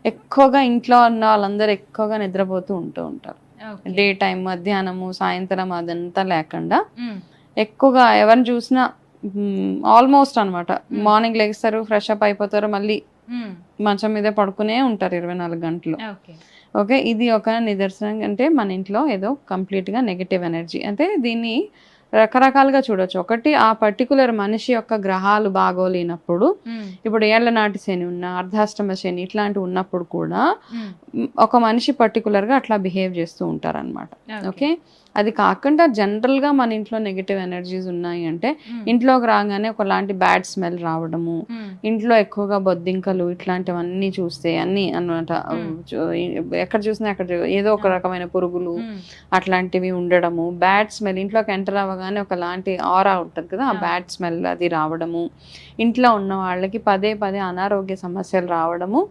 ఎక్కువగా ఇంట్లో ఉన్న వాళ్ళందరూ ఎక్కువగా నిద్రపోతూ ఉంటారు. ఓకే. డే టైం, మధ్యాహ్నము, సాయంత్రం అదంతా లేకుండా హ్మ్. ఎక్కువగా ఎవరిని చూసినా ఆల్మోస్ట్ అనమాట మార్నింగ్ లెగిస్తారు, ఫ్రెష్ అప్ అయిపోతారు, మళ్ళీ హ్మ్. మంచం మీదే పడుకునే ఉంటారు 24 గంటలు. ఓకే. ఓకే. ఇది ఒక నిదర్శనం. అంటే మన ఇంట్లో ఏదో కంప్లీట్‌గా నెగెటివ్ ఎనర్జీ. అంటే దీన్ని రకరకాలుగా చూడొచ్చు. ఒకటి ఆ పర్టిక్యులర్ మనిషి యొక్క గ్రహాలు బాగోలేనప్పుడు, హ్మ్. ఇప్పుడు ఏళ్ల నాటి శని ఉన్నా, అర్ధాష్టమ శని ఇట్లాంటివి ఉన్నప్పుడు కూడా హ్మ్. ఒక మనిషి పర్టిక్యులర్‌గా అట్లా బిహేవ్ చేస్తూ ఉంటారనమాట. ఓకే. ఓకే. అది కాకుండా జనరల్‌గా మన ఇంట్లో నెగెటివ్ ఎనర్జీస్ ఉన్నాయి అంటే, హ్మ్. ఇంట్లోకి రాగానే ఒకలాంటి బ్యాడ్ స్మెల్ రావడము, హ్మ్. ఇంట్లో ఎక్కువగా బొద్దింకలు ఇట్లాంటివన్నీ చూస్తే అన్నీ అన్నమాట. ఎక్కడ చూసినా అక్కడ ఏదో ఒక రకమైన పురుగులు హ్మ్. అట్లాంటివి ఉండడము, బ్యాడ్ స్మెల్ ఇంట్లోకి ఎంటర్ అవ్వగానే ఒకలాంటి ఆరా ఉంటది కదా! ఆ బ్యాడ్ స్మెల్ అది రావడము, ఇంట్లో ఉన్న వాళ్ళకి పదే పదే అనారోగ్య సమస్యలు రావడము